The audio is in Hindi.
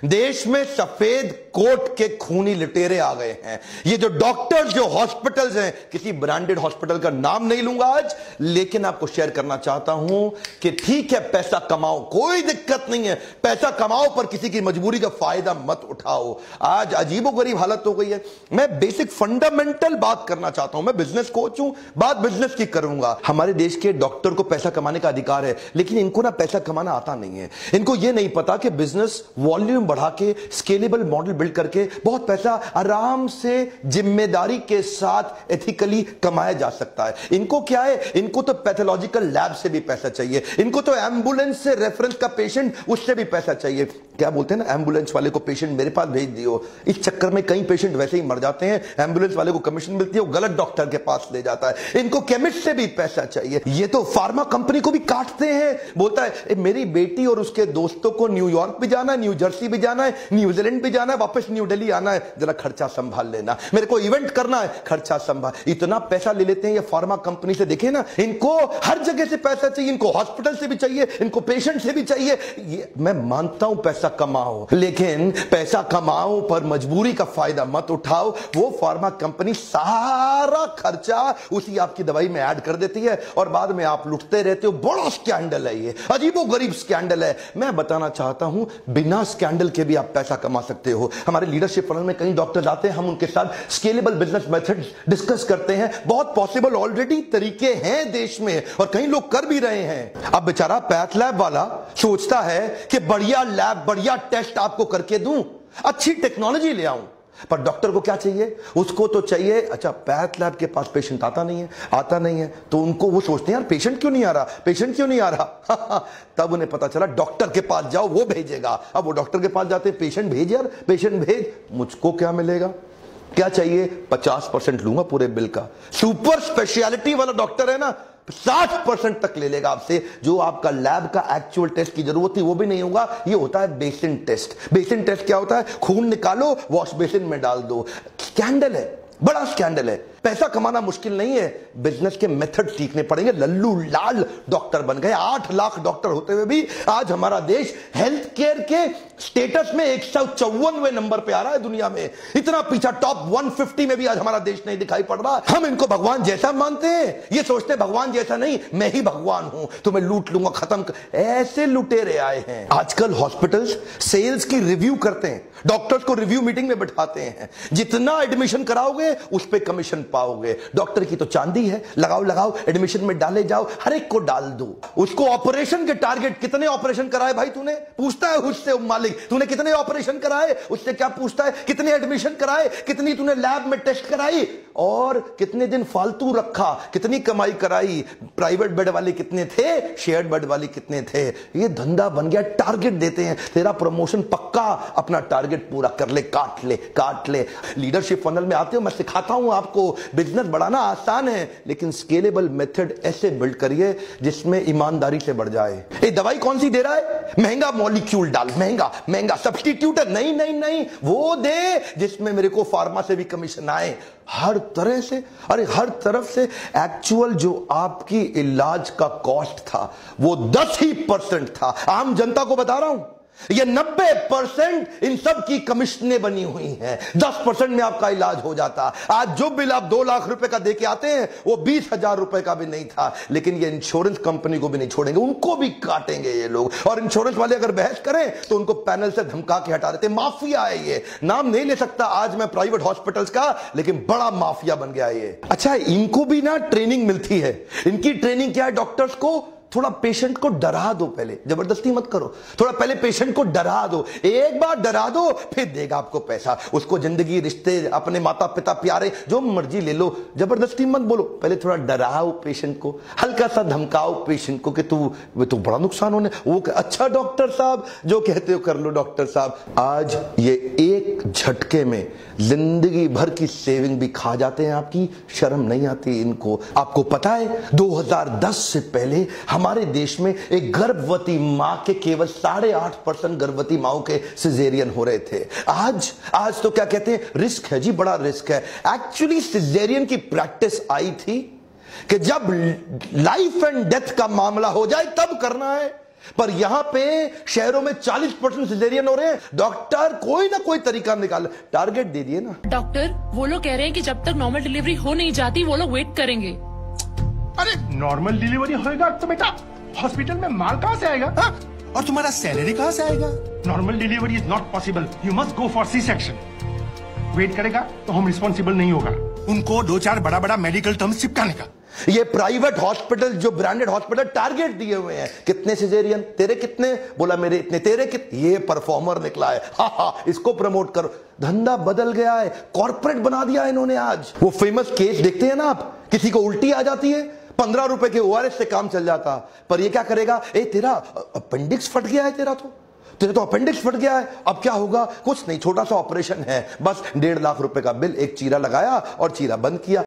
देश में सफेद कोट के खूनी लुटेरे आ गए हैं। ये जो डॉक्टर्स, जो हॉस्पिटल्स हैं, किसी ब्रांडेड हॉस्पिटल का नाम नहीं लूंगा आज, लेकिन आपको शेयर करना चाहता हूं कि ठीक है, पैसा कमाओ, कोई दिक्कत नहीं है, पैसा कमाओ, पर किसी की मजबूरी का फायदा मत उठाओ। आज अजीबोगरीब हालत हो गई है। मैं बेसिक फंडामेंटल बात करना चाहता हूं। मैं बिजनेस कोच हूं, बात बिजनेस की करूंगा। हमारे देश के डॉक्टर को पैसा कमाने का अधिकार है, लेकिन इनको ना पैसा कमाना आता नहीं है। इनको यह नहीं पता कि बिजनेस वॉल्यूम बढ़ा के, स्केलेबल मॉडल बिल्ड करके बहुत पैसा आराम से, जिम्मेदारी के साथ, एथिकली कमाया जा सकता है। इनको क्या है, इनको तो पैथोलॉजिकल लैब से भी पैसा चाहिए, इनको तो एम्बुलेंस से रेफरेंस का पेशेंट, उससे भी पैसा चाहिए। क्या बोलते हैं ना, एम्बुलेंस वाले को पेशेंट मेरे पास भेज दियो। इस चक्कर में कई पेशेंट वैसे ही मर जाते हैं। एम्बुलेंस वाले को कमीशन मिलती है, वो गलत डॉक्टर के पास ले जाता है। इनको केमिस्ट से भी पैसा चाहिए। ये तो फार्मा कंपनी को भी काटते हैं। बोलता है मेरी बेटी और उसके दोस्तों को न्यूयॉर्क भी जाना है, न्यू जर्सी भी जाना है, न्यूजीलैंड भी जाना है, वापस न्यू दिल्ली आना है, जरा खर्चा संभाल लेना। मेरे को इवेंट करना है, खर्चा संभाल। इतना पैसा ले लेते हैं ये फार्मा कंपनी से। देखे ना, इनको हर जगह से पैसा चाहिए, इनको हॉस्पिटल से भी चाहिए, इनको पेशेंट से भी चाहिए। मैं मानता हूं पैसा कमाओ, लेकिन पैसा कमाओ पर मजबूरी का फायदा मत उठाओ। वो फार्मा कंपनी सारा खर्चा उसी आपकी दवाई में ऐड कर देती है और बाद में आप लुटते रहते हो। बड़ा स्कैंडल है ये, अजीबोगरीब स्कैंडल है। मैं बताना चाहता हूं, बिना स्कैंडल के भी आप पैसा कमा सकते हो। हमारे लीडरशिप फनल में कई डॉक्टर्स आते हैं, हम उनके साथ स्केलेबल बिजनेस मेथड्स डिस्कस करते हैं। बहुत पॉसिबल ऑलरेडी तरीके हैं देश में और कई लोग कर भी रहे हैं। अब बेचारा पैथ लैब वाला सोचता है कि बढ़िया लैब, बढ़िया टेस्ट आपको करके दूं, अच्छी टेक्नोलॉजी ले आऊं, पर डॉक्टर को क्या चाहिए? उसको तो चाहिए, अच्छा पैथ लैब के पास पेशेंट आता नहीं है, तो उनको वो सोचते हैं यार पेशेंट क्यों नहीं आ रहा तब उन्हें पता चला डॉक्टर के पास जाओ, वो भेजेगा। अब वो डॉक्टर के पास जाते हैं, पेशेंट भेज यार, पेशेंट भेज, मुझको क्या मिलेगा? क्या चाहिए? 50% लूंगा पूरे बिल का। सुपर स्पेशलिटी वाला डॉक्टर है ना, 60% तक ले लेगा आपसे। जो आपका लैब का एक्चुअल टेस्ट की जरूरत थी वो भी नहीं होगा। ये होता है बेसिन टेस्ट। बेसिन टेस्ट क्या होता है? खून निकालो, वॉश बेसिन में डाल दो। स्कैंडल है, बड़ा स्कैंडल है। पैसा कमाना मुश्किल नहीं है, बिजनेस के मेथड सीखने पड़ेंगे। लल्लू लाल डॉक्टर बन गए। 8 लाख डॉक्टर होते हुए भी आज हमारा देश हेल्थ केयर के स्टेटस में 154वें नंबर पे आ रहा है दुनिया में। इतना पीछा, टॉप 150 में भी आज हमारा देश नहीं दिखाई पड़ रहा। हम इनको भगवान जैसा मानते हैं, ये सोचते हैं भगवान जैसा नहीं, मैं ही भगवान हूं, तो मैं लूट लूंगा, खत्म कर। ऐसे लुटेरे आए हैं। आजकल हॉस्पिटल्स सेल्स की रिव्यू करते हैं, डॉक्टर्स को रिव्यू मीटिंग में बिठाते हैं। जितना एडमिशन कराओगे उस पर कमीशन पाओगे। डॉक्टर की तो चांदी है, लगाओ, एडमिशन में डाले जाओ, हर एक को डाल दो। उसको ऑपरेशन के टारगेट, कितने ऑपरेशन कराए भाई तूने, पूछता है उससे मालिक, तूने कितने ऑपरेशन कराए? उससे क्या पूछता है? कितने एडमिशन कराए, कितनी तूने लैब में टेस्ट कराई, और कितने दिन फालतू रखा, कितनी कमाई कराई, प्राइवेट बेड वाले कितने थे, शेयर्ड बेड वाले कितने थे। ये धंधा बन गया। टारगेट देते हैं, तेरा प्रमोशन पक्का, अपना टारगेट पूरा कर ले, काट ले। लीडरशिप फनल में आते हो, मैं सिखाता हूं आपको, बिजनेस बढ़ाना आसान है, लेकिन स्केलेबल मेथड ऐसे बिल्ड करिए जिसमें ईमानदारी से बढ़ जाए। ये दवाई कौन सी दे रहा है? महंगा मॉलिक्यूल डाल, महंगा सब्स्टिट्यूट है। नहीं, वो दे जिसमें मेरे को फार्मा से भी कमीशन आए। हर तरह से, अरे हर तरफ से। एक्चुअल जो आपकी इलाज का कॉस्ट था वो 10% था। आम जनता को बता रहा हूं, ये 90% इन सब की कमीशनें बनी हुई हैं। 10% में आपका इलाज हो जाता। आज जो बिल आप 2 लाख रुपए का देके आते हैं वो 20,000 रुपए का भी नहीं था। लेकिन ये इंश्योरेंस कंपनी को भी नहीं छोड़ेंगे, उनको भी काटेंगे ये लोग। और इंश्योरेंस वाले अगर बहस करें तो उनको पैनल से धमका के हटा देते। माफिया है ये, नाम नहीं ले सकता आज मैं प्राइवेट हॉस्पिटल्स का, लेकिन बड़ा माफिया बन गया ये। अच्छा, इनको भी ना ट्रेनिंग मिलती है। इनकी ट्रेनिंग क्या है? डॉक्टर्स को थोड़ा पेशेंट को डरा दो, पहले जबरदस्ती मत करो, थोड़ा पहले पेशेंट को डरा दो। एक बार डरा दो, फिर देगा आपको पैसा। उसको जिंदगी, रिश्ते, अपने माता पिता, प्यारे, जो मर्जी ले लो, जबरदस्ती मत बोलो। पहले थोड़ा डराओ पेशेंट को, हल्का सा धमकाओ पेशेंट को कि तू बड़ा नुकसान होने। वो अच्छा डॉक्टर साहब, जो कहते हो कर लो डॉक्टर साहब। आज ये एक झटके में जिंदगी भर की सेविंग भी खा जाते हैं आपकी। शर्म नहीं आती इनको। आपको पता है 2010 से पहले हमारे देश में एक गर्भवती मां के केवल 8.5% गर्भवती माओं के सिजेरियन हो रहे थे। आज तो क्या कहते हैं, रिस्क है जी, बड़ा रिस्क है। एक्चुअली सिजेरियन की प्रैक्टिस आई थी कि जब लाइफ एंड डेथ का मामला हो जाए तब करना है। पर यहां पे शहरों में 40% सिजेरियन हो रहे हैं। डॉक्टर कोई ना कोई तरीका निकाल, टारगेट दे दिए ना। डॉक्टर वो लोग कह रहे हैं कि जब तक नॉर्मल डिलीवरी हो नहीं जाती वो लोग वेट करेंगे। अरे नॉर्मल डिलीवरी होएगा तो बेटा हॉस्पिटल में माल कहाँ से आएगा? हा? और तुम्हारा सैलरी कहाँ से आएगा? Normal delivery is not possible, you must go for C section. Wait करेगा तो हम रिस्पॉन्सिबल नहीं होगा। उनको 2-4 बड़ा बड़ा मेडिकल टर्म्स चिपकाने का। ये प्राइवेट हॉस्पिटल, जो ब्रांडेड हॉस्पिटल, टारगेट दिए हुए हैं। कितने सिजेरियन? तेरे कितने? बोला मेरे इतने। तेरे कितने? ये परफॉर्मर निकला है, हा, इसको प्रमोट करो। धंधा बदल गया है, कॉर्पोरेट बना दिया इन्होंने। आज वो फेमस केस देखते हैं ना आप, किसी को उल्टी आ जाती है, 15 रुपए के ORS से काम चल जाता। पर ये क्या करेगा? तेरा अपेंडिक्स फट गया है, तेरा तो अपेंडिक्स फट गया है, अब क्या होगा? कुछ नहीं, छोटा सा ऑपरेशन है, बस 1.5 लाख रुपए का बिल, एक चीरा लगाया और चीरा बंद किया।